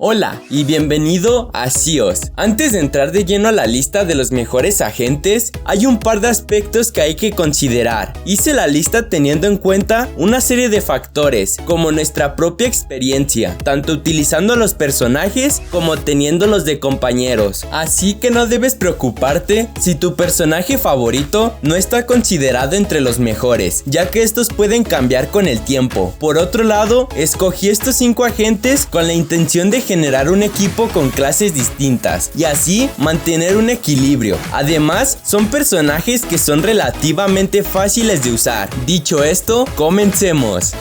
Hola y bienvenido a CIOS. Antes de entrar de lleno a la lista de los mejores agentes, hay un par de aspectos que hay que considerar. Hice la lista teniendo en cuenta una serie de factores, como nuestra propia experiencia, tanto utilizando a los personajes como teniéndolos de compañeros. Así que no debes preocuparte si tu personaje favorito no está considerado entre los mejores, ya que estos pueden cambiar con el tiempo. Por otro lado, escogí estos 5 agentes con la intención de generar un equipo con clases distintas y así mantener un equilibrio. Además, son personajes que son relativamente fáciles de usar. Dicho esto, comencemos.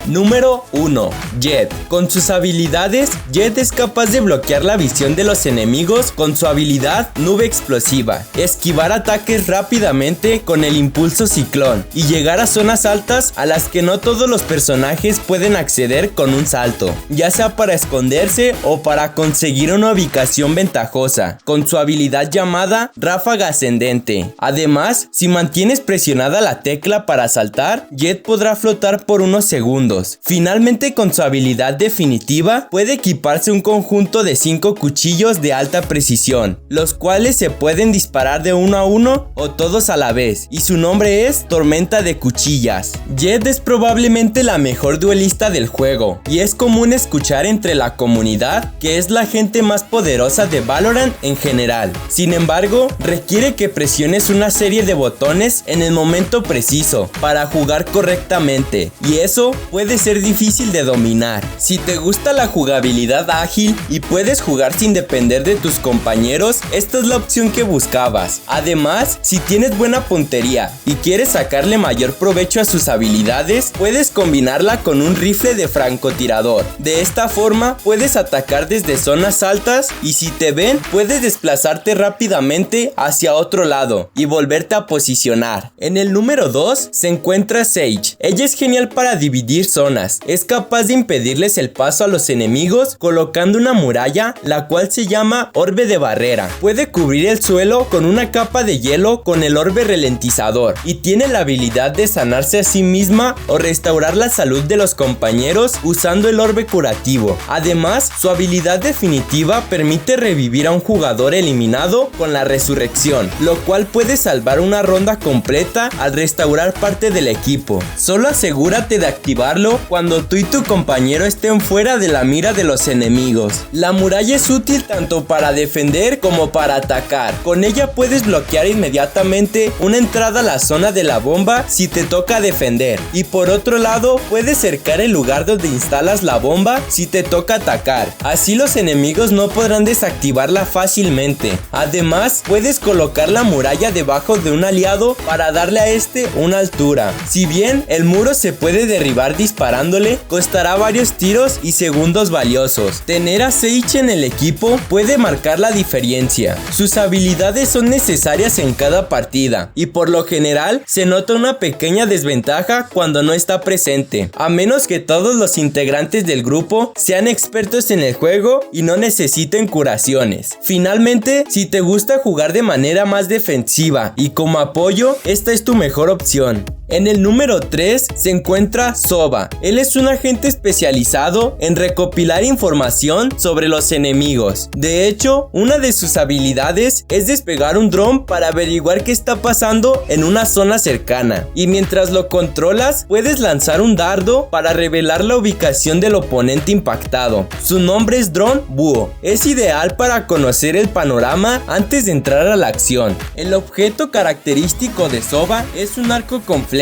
Número 1. Jet. Con sus habilidades, Jet es capaz de bloquear la visión de los enemigos con su habilidad Nube Explosiva, esquivar ataques rápidamente con el impulso Ciclón y llegar a zonas altas a las que no todos los personajes pueden acceder con un salto, ya sea para esconderse o para conseguir una ubicación ventajosa, con su habilidad llamada Ráfaga Ascendente. Además, si mantienes presionada la tecla para saltar, Jet podrá flotar por unos segundos. Finalmente, con su habilidad definitiva, puede equiparse un conjunto de 5 cuchillos de alta precisión, los cuales se pueden disparar de uno a uno o todos a la vez, y su nombre es Tormenta de Cuchillas. Jet es probablemente la mejor duelista del juego, y es común escuchar entre la comunidad que es la gente más poderosa de Valorant en general. Sin embargo, requiere que presiones una serie de botones en el momento preciso para jugar correctamente, y eso puede ser difícil de dominar. Si te gusta la jugabilidad ágil y puedes jugar sin depender de tus compañeros, esta es la opción que buscabas. Además, si tienes buena puntería y quieres sacarle mayor provecho a sus habilidades, puedes combinarla con un rifle de francotirador. De esta forma, puedes atacar desde zonas altas y si te ven, puedes desplazarte rápidamente hacia otro lado y volverte a posicionar. En el número 2 se encuentra Sage. Ella es genial para dividir zonas. Es capaz de impedirles el paso a los enemigos colocando una muralla, la cual se llama Orbe de Barrera. Puede cubrir el suelo con una capa de hielo con el orbe ralentizador y tiene la habilidad de sanarse a sí misma o restaurar la salud de los compañeros usando el orbe curativo. Además, su habilidad definitiva permite revivir a un jugador eliminado con la resurrección, lo cual puede salvar una ronda completa al restaurar parte del equipo. Solo asegúrate de activarlo cuando tú y tu compañero estén fuera de la mira de los enemigos. La muralla es útil tanto para defender como para atacar. Con ella puedes bloquear inmediatamente una entrada a la zona de la bomba si te toca defender. Y por otro lado, puedes cercar el lugar donde instalas la bomba si te toca atacar. Así los enemigos no podrán desactivarla fácilmente. Además, puedes colocar la muralla debajo de un aliado para darle a este una altura. Si bien el muro se puede derribar disparándole, costará varios tiros y segundos valiosos. Tener a Sage en el equipo puede marcar la diferencia. Sus habilidades son necesarias en cada partida y por lo general se nota una pequeña desventaja cuando no está presente, a menos que todos los integrantes del grupo sean expertos en el juego y no necesiten curaciones. Finalmente, si te gusta jugar de manera más defensiva y como apoyo, esta es tu mejor opción. En el número 3 se encuentra Sova. Él es un agente especializado en recopilar información sobre los enemigos. De hecho, una de sus habilidades es despegar un dron para averiguar qué está pasando en una zona cercana. Y mientras lo controlas, puedes lanzar un dardo para revelar la ubicación del oponente impactado. Su nombre es Drone Búho. Es ideal para conocer el panorama antes de entrar a la acción. El objeto característico de Sova es un arco con flechas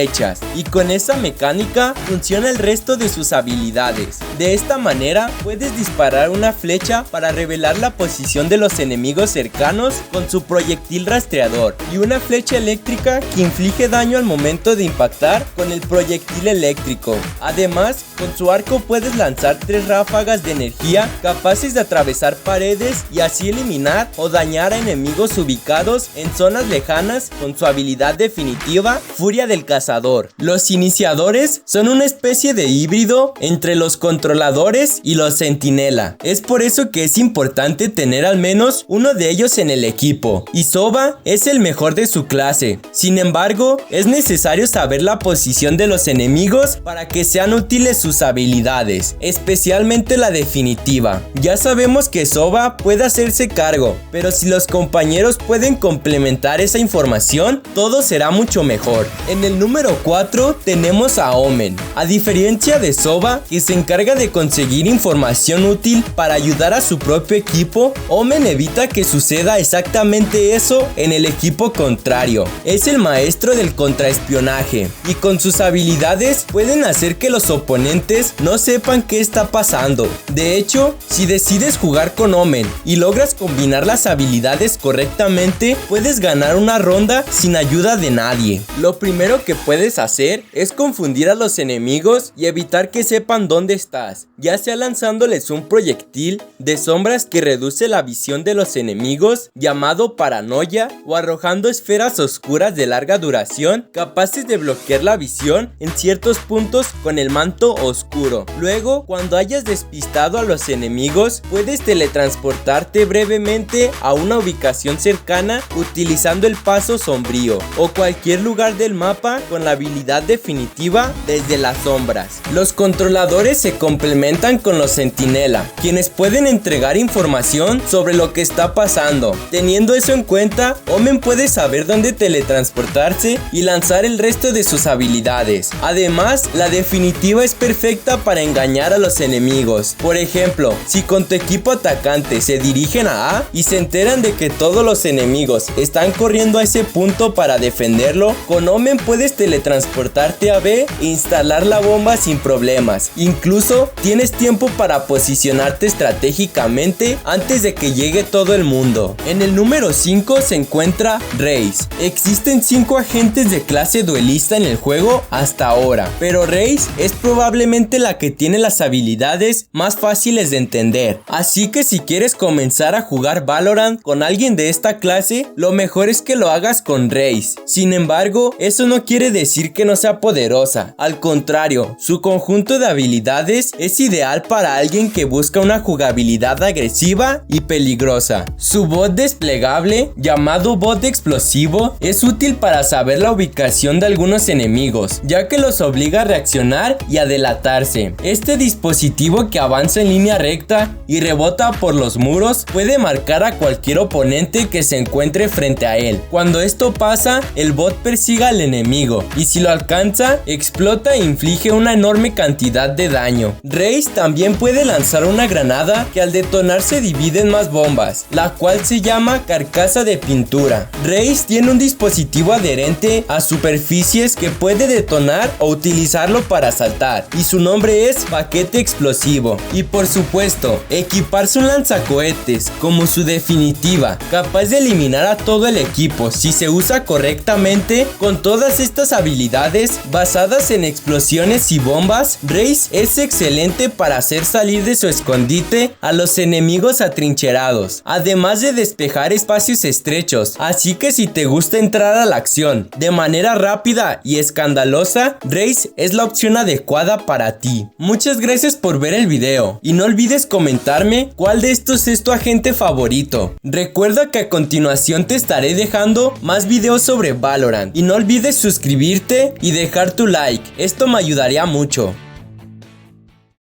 y con esa mecánica funciona el resto de sus habilidades. De esta manera puedes disparar una flecha para revelar la posición de los enemigos cercanos con su proyectil rastreador y una flecha eléctrica que inflige daño al momento de impactar con el proyectil eléctrico. Además, con su arco puedes lanzar 3 ráfagas de energía capaces de atravesar paredes y así eliminar o dañar a enemigos ubicados en zonas lejanas con su habilidad definitiva Furia del Cazador. cazador. Los iniciadores son una especie de híbrido entre los controladores y los centinela. Es por eso que es importante tener al menos uno de ellos en el equipo, y Sova es el mejor de su clase. Sin embargo, es necesario saber la posición de los enemigos para que sean útiles sus habilidades, especialmente la definitiva. Ya sabemos que Sova puede hacerse cargo, pero si los compañeros pueden complementar esa información, todo será mucho mejor. En el número 4 tenemos a Omen. A diferencia de Sova, que se encarga de conseguir información útil para ayudar a su propio equipo, Omen evita que suceda exactamente eso en el equipo contrario. Es el maestro del contraespionaje, y con sus habilidades pueden hacer que los oponentes no sepan qué está pasando. De hecho, si decides jugar con Omen y logras combinar las habilidades correctamente, puedes ganar una ronda sin ayuda de nadie. Lo primero que puedes hacer es confundir a los enemigos y evitar que sepan dónde estás, ya sea lanzándoles un proyectil de sombras que reduce la visión de los enemigos llamado paranoia, o arrojando esferas oscuras de larga duración capaces de bloquear la visión en ciertos puntos con el manto oscuro. Luego, cuando hayas despistado a los enemigos, puedes teletransportarte brevemente a una ubicación cercana utilizando el paso sombrío o cualquier lugar del mapa con la habilidad definitiva desde las sombras. Los controladores se complementan con los centinela, quienes pueden entregar información sobre lo que está pasando. Teniendo eso en cuenta, Omen puede saber dónde teletransportarse y lanzar el resto de sus habilidades. Además, la definitiva es perfecta para engañar a los enemigos. Por ejemplo, si con tu equipo atacante se dirigen a A y se enteran de que todos los enemigos están corriendo a ese punto para defenderlo, con Omen puedes teletransportarte a B e instalar la bomba sin problemas. Incluso tienes tiempo para posicionarte estratégicamente antes de que llegue todo el mundo. En el número 5 se encuentra Raze. Existen 5 agentes de clase duelista en el juego hasta ahora, pero Raze es probablemente la que tiene las habilidades más fáciles de entender. Así que si quieres comenzar a jugar Valorant con alguien de esta clase, lo mejor es que lo hagas con Raze. Sin embargo, eso no quiere decir que no sea poderosa. Al contrario, su conjunto de habilidades es ideal para alguien que busca una jugabilidad agresiva y peligrosa. Su bot desplegable, llamado bot explosivo, es útil para saber la ubicación de algunos enemigos, ya que los obliga a reaccionar y a delatarse. Este dispositivo, que avanza en línea recta y rebota por los muros, puede marcar a cualquier oponente que se encuentre frente a él. Cuando esto pasa, el bot persigue al enemigo, y si lo alcanza, explota e inflige una enorme cantidad de daño. Raze también puede lanzar una granada que al detonar se divide en más bombas, la cual se llama carcasa de pintura. Raze tiene un dispositivo adherente a superficies que puede detonar o utilizarlo para saltar, y su nombre es paquete explosivo. Y por supuesto, equiparse un lanzacohetes como su definitiva, capaz de eliminar a todo el equipo si se usa correctamente. Con todas estas habilidades basadas en explosiones y bombas, Raze es excelente para hacer salir de su escondite a los enemigos atrincherados, además de despejar espacios estrechos. Así que si te gusta entrar a la acción de manera rápida y escandalosa, Raze es la opción adecuada para ti. Muchas gracias por ver el video, y no olvides comentarme cuál de estos es tu agente favorito. Recuerda que a continuación te estaré dejando más videos sobre Valorant, y no olvides suscribirte y dejar tu like, esto me ayudaría mucho.